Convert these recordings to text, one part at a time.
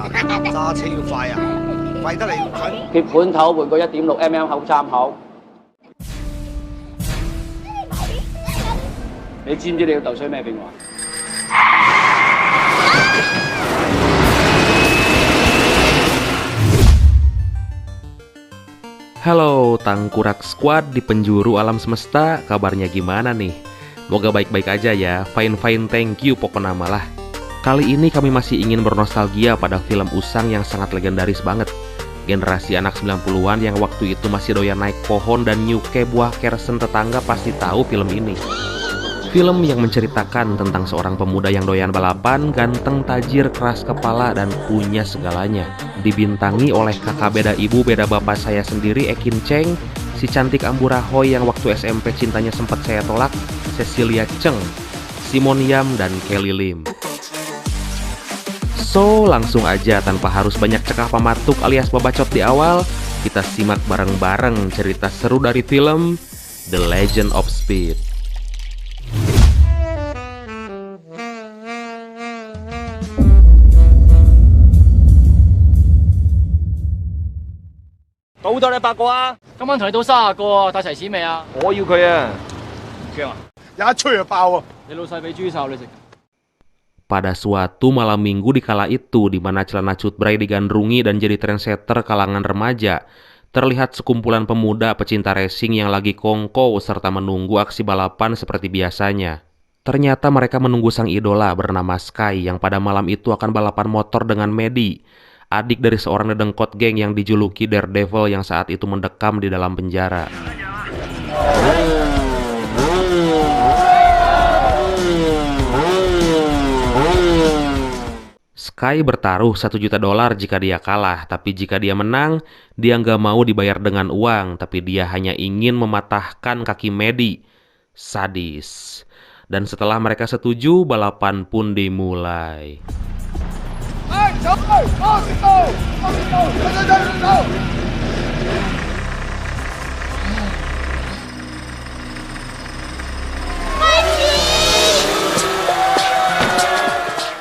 啊，揸車要快啊，快得嚟準。揭盤頭換個1.6mm 口參口。你知唔知你要豆水咩變化Halo, Tangkurak Squad di penjuru alam semesta, kabarnya gimana nih? Moga baik-baik aja ya, fine thank you pokoknya malah. Kali ini kami masih ingin bernostalgia pada film Usang yang sangat legendaris banget. Generasi anak 90-an yang waktu itu masih doyan naik pohon dan nyuke buah kersen tetangga pasti tahu film ini. Film yang menceritakan tentang seorang pemuda yang doyan balapan, ganteng, tajir, keras kepala, dan punya segalanya. Dibintangi oleh kakak beda ibu beda bapak saya sendiri, Ekin Cheng, si cantik Amburahoy yang waktu SMP cintanya sempat saya tolak, Cecilia Cheng, Simon Yam, dan Kelly Lim. So, langsung aja tanpa harus banyak cekah pamatuk alias babacot di awal, kita simak bareng-bareng cerita seru dari film The Legend of Speed.賭咗你8個啊！今晚同你賭30個啊，帶齊錢未啊？我要佢啊！驚啊！有一吹就爆啊！你老細俾豬手你食。Pada suatu malam minggu di kala itu, di mana celana cutbray digandrungi dan jadi trendsetter kalangan remaja, terlihat sekumpulan pemuda pecinta racing yang lagi kongkow serta menunggu aksi balapan seperti biasanya. Ternyata mereka menunggu sang idola bernama Sky yang pada malam itu akan balapan motor dengan Medi, adik dari seorang dedengkot geng yang dijuluki Daredevil yang saat itu mendekam di dalam penjara. Sky bertaruh $1 juta jika dia kalah, tapi jika dia menang, dia nggak mau dibayar dengan uang, tapi dia hanya ingin mematahkan kaki Medi. Sadis. Dan setelah mereka setuju, balapan pun dimulai.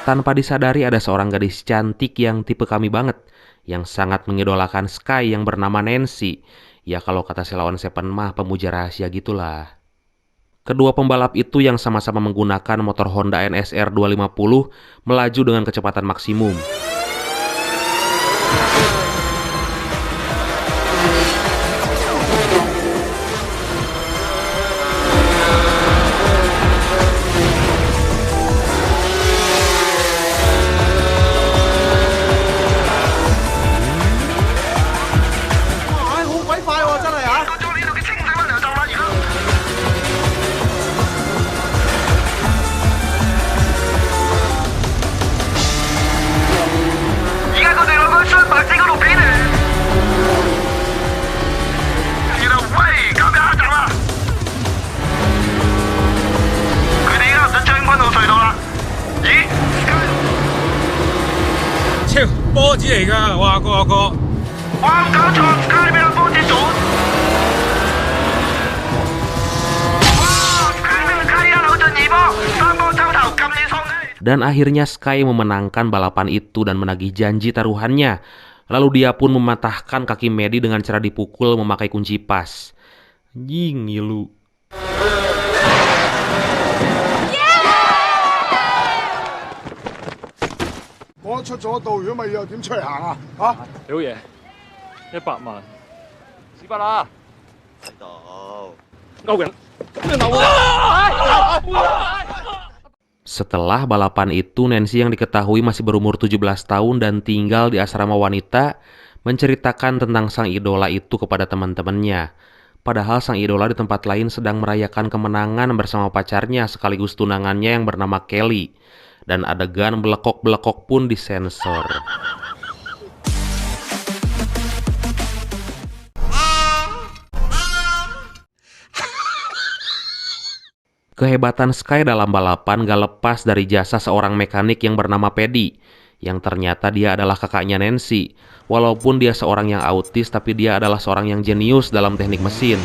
Tanpa disadari ada seorang gadis cantik yang tipe kami banget, yang sangat mengidolakan Sky yang bernama Nancy. Ya kalau kata Selawan Seven mah pemuja rahasia gitulah. Kedua pembalap itu yang sama-sama menggunakan motor Honda NSR 250 melaju dengan kecepatan maksimum. Dan akhirnya Sky memenangkan balapan itu dan menagih janji taruhannya. Lalu dia pun mematahkan kaki Medi dengan cara dipukul memakai kunci pas. Jing, ngilu.我出咗道，如果咪又點出嚟行啊？嚇！屌嘢，100萬，屎忽啦！喺度。勾人，勾啊！ Setelah balapan itu, Nancy yang diketahui masih berumur 17 tahun dan tinggal di asrama wanita, menceritakan tentang sang idola itu kepada teman-temannya. Padahal sang idola di tempat lain sedang merayakan kemenangan bersama pacarnya sekaligus tunangannya yang bernama Kelly. Dan adegan belekok-belekok pun disensor. Kehebatan Sky dalam balapan gak lepas dari jasa seorang mekanik yang bernama Paddy, yang ternyata dia adalah kakaknya Nancy. Walaupun dia seorang yang autis, tapi dia adalah seorang yang jenius dalam teknik mesin.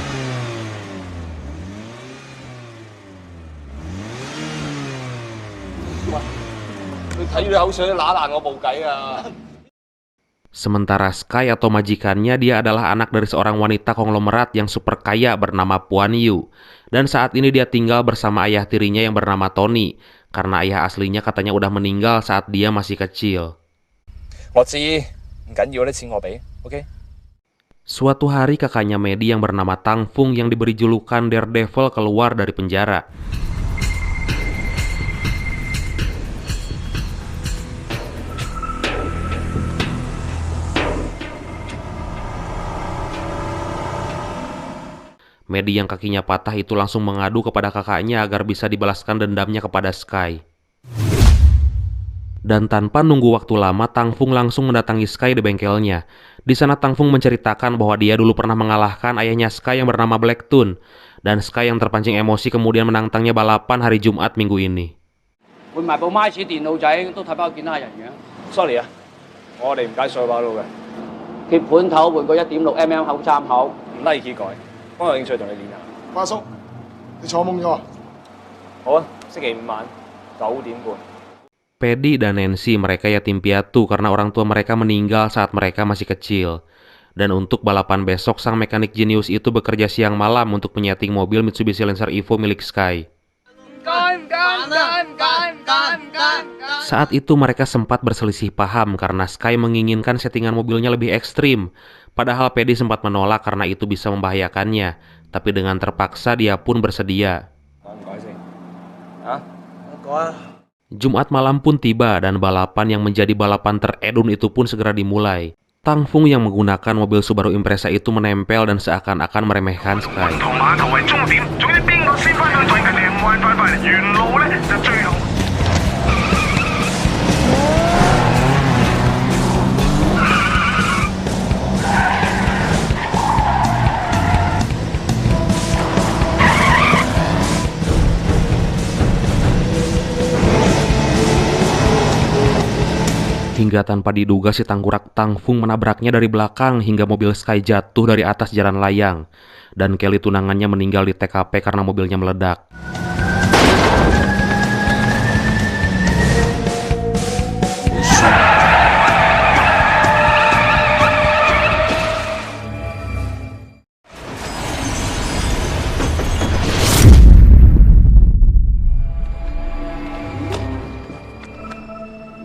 Sementara Sky atau majikannya, dia adalah anak dari seorang wanita konglomerat yang super kaya bernama Puan Yu. Dan saat ini dia tinggal bersama ayah tirinya yang bernama Tony, karena ayah aslinya katanya udah meninggal saat dia masih kecil. 我知，唔緊要，啲錢我俾，OK。 Suatu hari kakaknya Medi yang bernama Tang Fung yang diberi julukan Daredevil keluar dari penjara. Medi yang kakinya patah itu langsung mengadu kepada kakaknya agar bisa dibalaskan dendamnya kepada Sky. Dan tanpa nunggu waktu lama, Tang Fung langsung mendatangi Sky di bengkelnya. Di sana Tang Fung menceritakan bahwa dia dulu pernah mengalahkan ayahnya Sky yang bernama Black Toon. Dan Sky yang terpancing emosi kemudian menantangnya balapan hari Jumat minggu ini. 換埋部 Mice 電腦仔都睇翻我見下人嘅。 Sorry 啊，我哋唔解水把路嘅，揭盤頭換個1.6mm 口參考。唔 like 改，我有興趣同你練下。花叔，你坐懵咗啊？好啊，星期五晚9點半。 Paddy dan Nancy mereka yatim piatu karena orang tua mereka meninggal saat mereka masih kecil. Dan untuk balapan besok, sang mekanik jenius itu bekerja siang malam untuk menyeting mobil Mitsubishi Lancer Evo milik Sky. Saat itu mereka sempat berselisih paham karena Sky menginginkan settingan mobilnya lebih ekstrim. Padahal Paddy sempat menolak karena itu bisa membahayakannya. Tapi dengan terpaksa dia pun bersedia. Jumat malam pun tiba dan balapan yang menjadi balapan teredun itu pun segera dimulai. Tang Fung yang menggunakan mobil Subaru Impreza itu menempel dan seakan-akan meremehkan Sky. Hingga tanpa diduga si tangkurak Tang Fung menabraknya dari belakang hingga mobil Sky jatuh dari atas jalan layang. Dan Kelly tunangannya meninggal di TKP karena mobilnya meledak.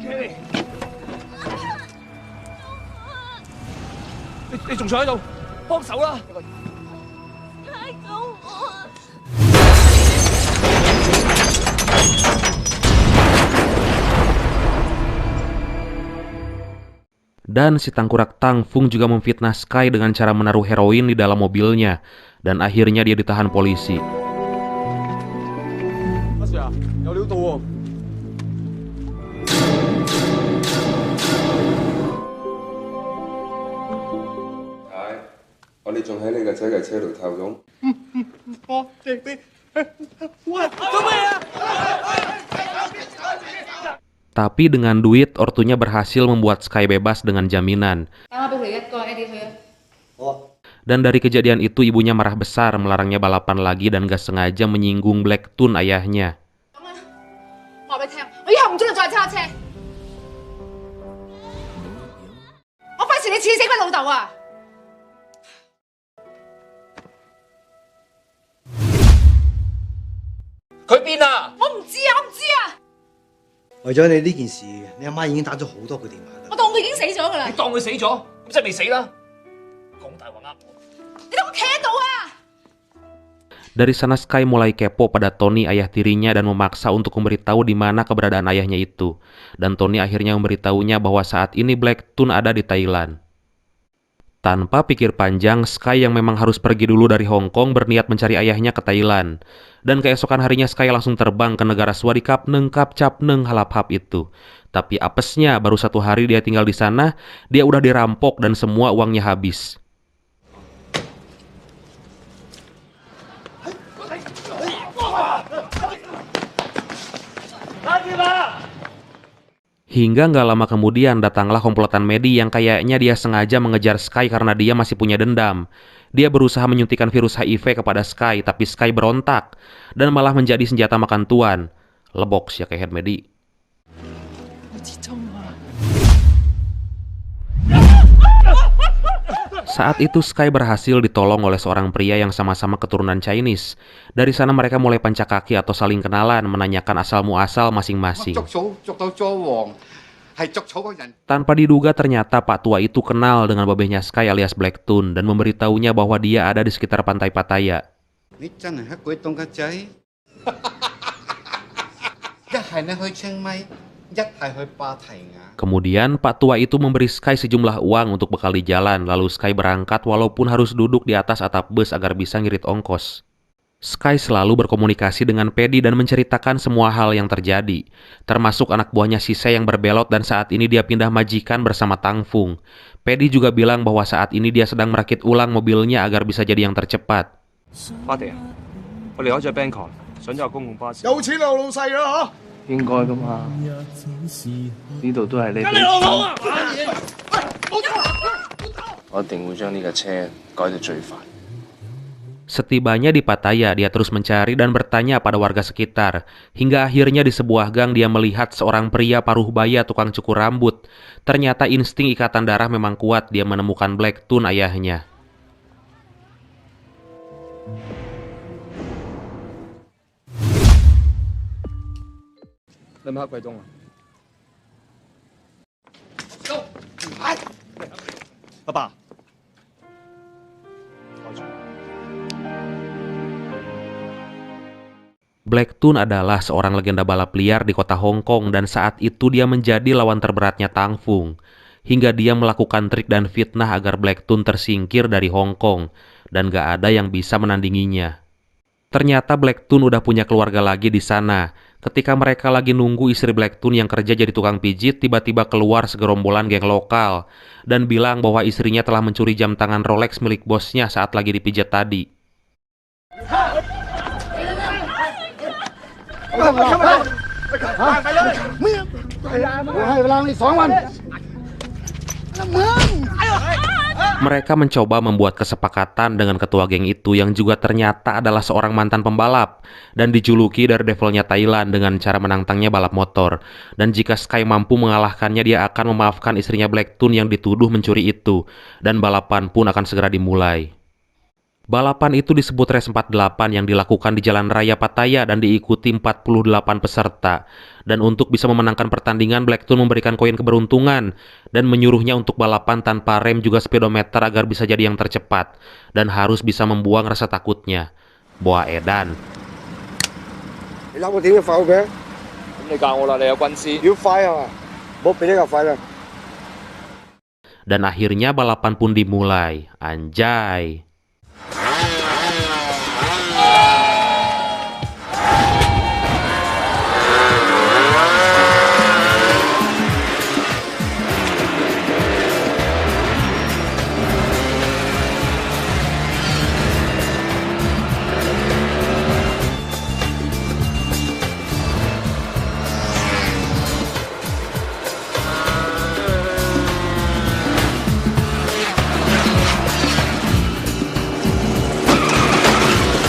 Kelly， 你仲坐喺度，幫手啦！ Dan si tangkurak Tang Fung juga memfitnah Sky dengan cara menaruh heroin di dalam mobilnya. Dan akhirnya dia ditahan polisi. 阿 Sir 啊，有料到喎！ 我哋仲喺你個仔嘅車度偷咗。 Tapi dengan duit, ortunya berhasil membuat Sky bebas dengan jaminan. Dan dari kejadian itu ibunya marah besar, melarangnya balapan lagi dan gak sengaja menyinggung Black Toon ayahnya.佢邊啊？ 為咗你呢件事，你阿媽已經打咗好多個電話㗎。你當佢死咗，咁即係未死啦？講大話呃我。 Dari sana Sky mulai kepo pada Tony ayah tirinya dan memaksa untuk memberitahu di mana keberadaan ayahnya itu. Dan Tony akhirnya memberitahunya bahwa saat ini Black Toon ada di Thailand. Tanpa pikir panjang, Sky yang memang harus pergi dulu dari Hong Kong berniat mencari ayahnya ke Thailand. Dan keesokan harinya Sky langsung terbang ke negara Swadikap Neng Kap Cap Neng Halaphap itu. Tapi apesnya baru 1 hari dia tinggal di sana, dia udah dirampok dan semua uangnya habis. Hingga nggak lama kemudian datanglah komplotan Medi yang kayaknya dia sengaja mengejar Sky karena dia masih punya dendam. Dia berusaha menyuntikkan virus HIV kepada Sky, tapi Sky berontak dan malah menjadi senjata makan tuan. Lebok ya kayak Medi. Saat itu Sky berhasil ditolong oleh seorang pria yang sama-sama keturunan Chinese. Dari sana mereka mulai pancak kaki atau saling kenalan, menanyakan asal-muasal masing-masing. Tanpa diduga ternyata Pak Tua itu kenal dengan babehnya Sky alias Blacktun dan memberitahunya bahwa dia ada di sekitar pantai Pattaya. Kemudian Pak Tua itu memberi Sky sejumlah uang untuk bekal di jalan, lalu Sky berangkat walaupun harus duduk di atas atap bus agar bisa ngirit ongkos. Sky selalu berkomunikasi dengan Paddy dan menceritakan semua hal yang terjadi, termasuk anak buahnya Sise yang berbelot dan saat ini dia pindah majikan bersama Tang Fung. Paddy juga bilang bahwa saat ini dia sedang merakit ulang mobilnya agar bisa jadi yang tercepat. 花地啊，我離開咗 Bangkok，想有公共巴士。有錢有老細啦應該噶嘛？呢度都係你。我一定會將呢架車改到最快。 Setibanya di Pattaya, dia terus mencari dan bertanya pada warga sekitar. Hingga akhirnya di sebuah gang dia melihat seorang pria paruh baya tukang cukur rambut. Ternyata insting ikatan darah memang kuat, dia menemukan Blacktun ayahnya. Blacktun adalah seorang legenda balap liar di kota Hong Kong dan saat itu dia menjadi lawan terberatnya Tang Fung. Hingga dia melakukan trik dan fitnah agar Blacktun tersingkir dari Hong Kong dan gak ada yang bisa menandinginya. Ternyata Blacktun udah punya keluarga lagi di sana. Ketika mereka lagi nunggu istri Blacktun yang kerja jadi tukang pijit, tiba-tiba keluar segerombolan geng lokal dan bilang bahwa istrinya telah mencuri jam tangan Rolex milik bosnya saat lagi dipijat tadi. Mereka mencoba membuat kesepakatan dengan ketua geng itu yang juga ternyata adalah seorang mantan pembalap dan dijuluki Daredevilnya Thailand dengan cara menantangnya balap motor. Dan jika Sky mampu mengalahkannya, dia akan memaafkan istrinya Blacktun yang dituduh mencuri itu dan balapan pun akan segera dimulai. Balapan itu disebut Race 48 yang dilakukan di Jalan Raya Pattaya dan diikuti 48 peserta. Dan untuk bisa memenangkan pertandingan, Blacktun memberikan koin keberuntungan dan menyuruhnya untuk balapan tanpa rem juga speedometer agar bisa jadi yang tercepat dan harus bisa membuang rasa takutnya. Boa Edan. Dan akhirnya balapan pun dimulai. Anjay.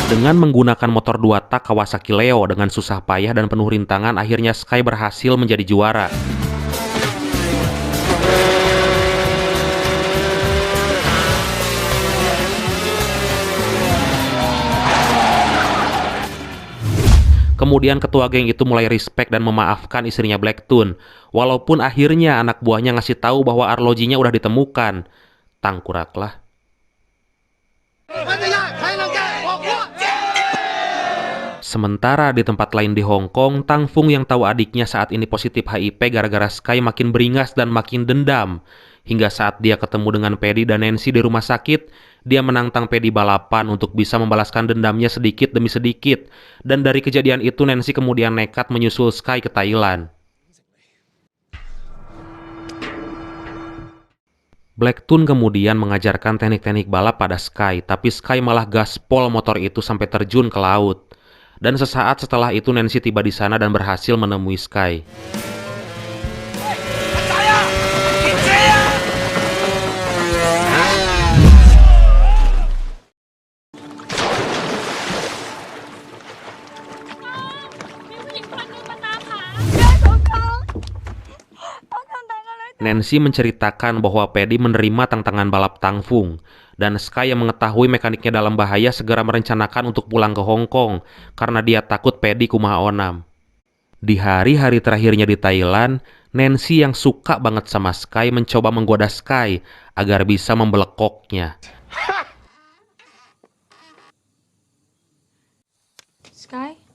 Dengan menggunakan motor 2 tak Kawasaki Leo dengan susah payah dan penuh rintangan, akhirnya Sky berhasil menjadi juara. Kemudian ketua geng itu mulai respect dan memaafkan istrinya Blacktun. Walaupun akhirnya anak buahnya ngasih tahu bahwa arlojinya udah ditemukan. Tangkuraklah. Sementara di tempat lain di Hong Kong, Tang Fung yang tahu adiknya saat ini positif HIV gara-gara Sky makin beringas dan makin dendam. Hingga saat dia ketemu dengan Paddy dan Nancy di rumah sakit, dia menantang Paddy balapan untuk bisa membalaskan dendamnya sedikit demi sedikit. Dan dari kejadian itu Nancy kemudian nekat menyusul Sky ke Thailand. Blacktun kemudian mengajarkan teknik-teknik balap pada Sky, tapi Sky malah gaspol motor itu sampai terjun ke laut. Dan sesaat setelah itu Nancy tiba di sana dan berhasil menemui Sky. Nancy menceritakan bahwa Paddy menerima tantangan balap Tangfung, dan Sky yang mengetahui mekaniknya dalam bahaya segera merencanakan untuk pulang ke Hong Kong karena dia takut Paddy kumaha onam. Di hari-hari terakhirnya di Thailand, Nancy yang suka banget sama Sky mencoba menggoda Sky agar bisa membelekoknya. Sky?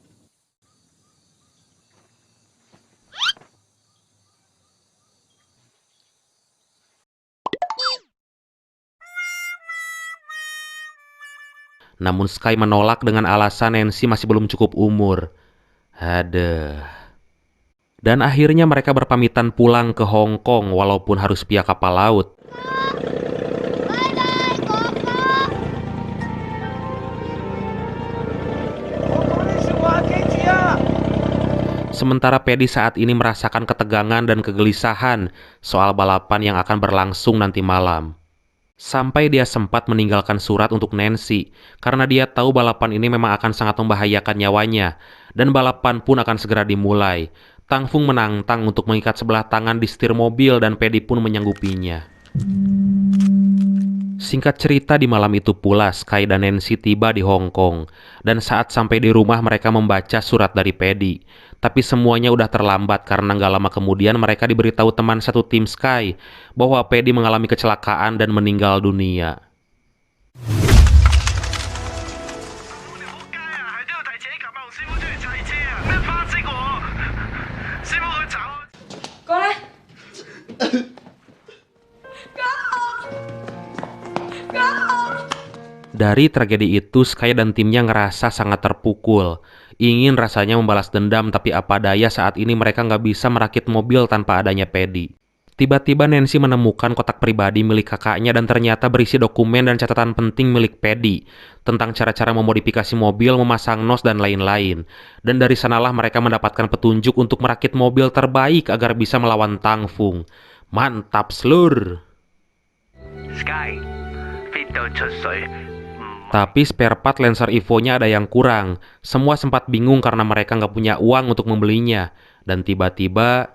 Namun Sky menolak dengan alasan Nancy masih belum cukup umur. Aduh. Dan akhirnya mereka berpamitan pulang ke Hong Kong walaupun harus via kapal laut. Sementara Paddy saat ini merasakan ketegangan dan kegelisahan soal balapan yang akan berlangsung nanti malam. Sampai dia sempat meninggalkan surat untuk Nancy karena dia tahu balapan ini memang akan sangat membahayakan nyawanya dan balapan pun akan segera dimulai. Tangfung menantang untuk mengikat sebelah tangan di setir mobil dan Paddy pun menyanggupinya. Singkat cerita, di malam itu pula Sky dan Nancy tiba di Hong Kong, dan saat sampai di rumah mereka membaca surat dari Paddy. Tapi semuanya udah terlambat karena nggak lama kemudian mereka diberitahu teman satu tim Sky bahwa Paddy mengalami kecelakaan dan meninggal dunia. Dari tragedi itu, Sky dan timnya ngerasa sangat terpukul. Ingin rasanya membalas dendam, tapi apa daya saat ini mereka nggak bisa merakit mobil tanpa adanya Paddy. Tiba-tiba Nancy menemukan kotak pribadi milik kakaknya dan ternyata berisi dokumen dan catatan penting milik Paddy tentang cara-cara memodifikasi mobil, memasang nos, dan lain-lain. Dan dari sanalah mereka mendapatkan petunjuk untuk merakit mobil terbaik agar bisa melawan Tangfung. Mantap, Slur! Sky, tapi spare part Lancer Evo-nya ada yang kurang. Semua sempat bingung karena mereka nggak punya uang untuk membelinya. Dan tiba-tiba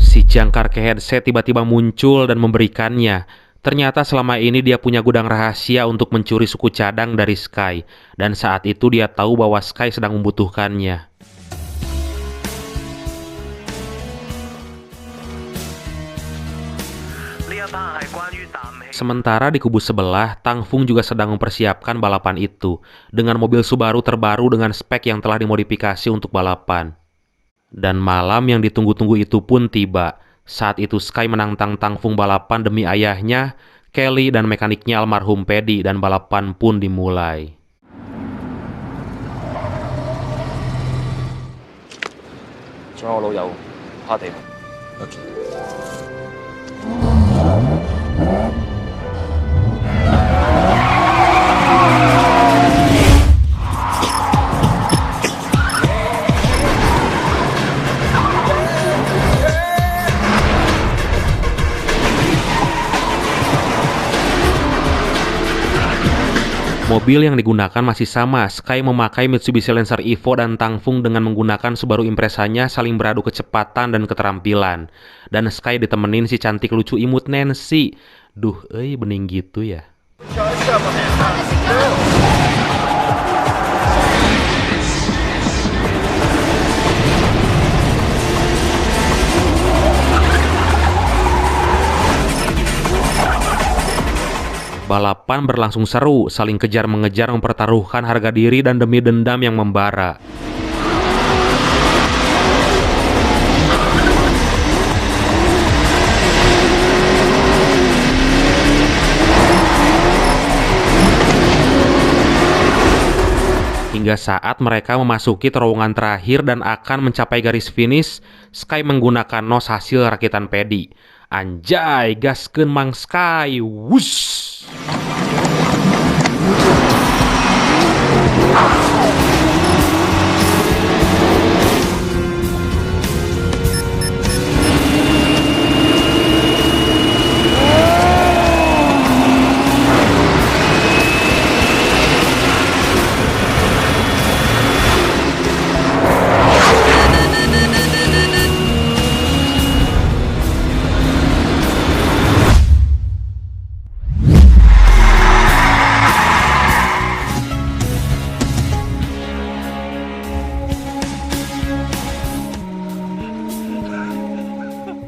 si jangkar ke headset tiba-tiba muncul dan memberikannya. Ternyata selama ini dia punya gudang rahasia untuk mencuri suku cadang dari Sky. Dan saat itu dia tahu bahwa Sky sedang membutuhkannya. Sementara di kubu sebelah, Tangfung juga sedang mempersiapkan balapan itu dengan mobil Subaru terbaru dengan spek yang telah dimodifikasi untuk balapan. Dan malam yang ditunggu-tunggu itu pun tiba. Saat itu Sky menantang Tangfung balapan demi ayahnya, Kelly, dan mekaniknya almarhum Paddy, dan balapan pun dimulai. Mobil yang digunakan masih sama. Sky memakai Mitsubishi Lancer Evo dan Tangfung dengan menggunakan Subaru Imprezanya saling beradu kecepatan dan keterampilan. Dan Sky ditemenin si cantik lucu imut Nancy. Duh, bening gitu ya. Balapan berlangsung seru, saling kejar-mengejar mempertaruhkan harga diri dan demi dendam yang membara. Hingga saat mereka memasuki terowongan terakhir dan akan mencapai garis finish, Sky menggunakan nos hasil rakitan Paddy. Anjay, gaskeun Mang Sky, wush!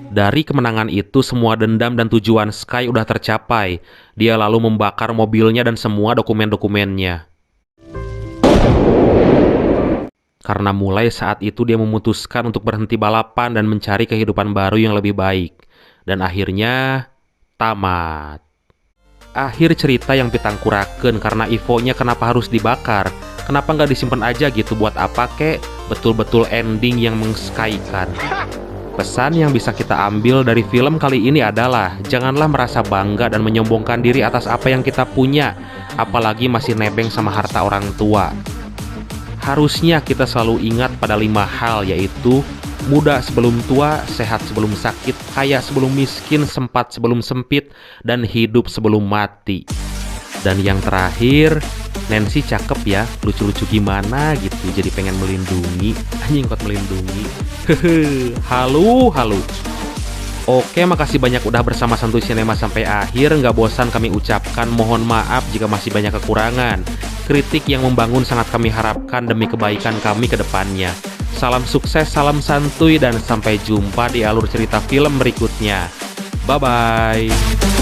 Dari kemenangan itu, semua dendam dan tujuan Sky udah tercapai. Dia lalu membakar mobilnya dan semua dokumen-dokumennya. Karena mulai saat itu dia memutuskan untuk berhenti balapan dan mencari kehidupan baru yang lebih baik. Dan akhirnya, tamat. Akhir cerita yang pitangkurakeun karena Evo-nya kenapa harus dibakar? Kenapa nggak disimpan aja gitu, buat apa kek? Betul-betul ending yang meng-Sky-kan. Pesan yang bisa kita ambil dari film kali ini adalah janganlah merasa bangga dan menyombongkan diri atas apa yang kita punya, apalagi masih nebeng sama harta orang tua. Harusnya kita selalu ingat pada 5 hal, yaitu muda sebelum tua, sehat sebelum sakit, kaya sebelum miskin, sempat sebelum sempit, dan hidup sebelum mati. Dan yang terakhir, Nancy cakep ya, lucu-lucu gimana gitu, jadi pengen melindungi. Anjing kuat melindungi. Halu. Oke, makasih banyak udah bersama Santuy Cinema sampai akhir. Nggak bosan kami ucapkan mohon maaf jika masih banyak kekurangan. Kritik yang membangun sangat kami harapkan demi kebaikan kami ke depannya. Salam sukses, salam santuy, dan sampai jumpa di alur cerita film berikutnya. Bye-bye.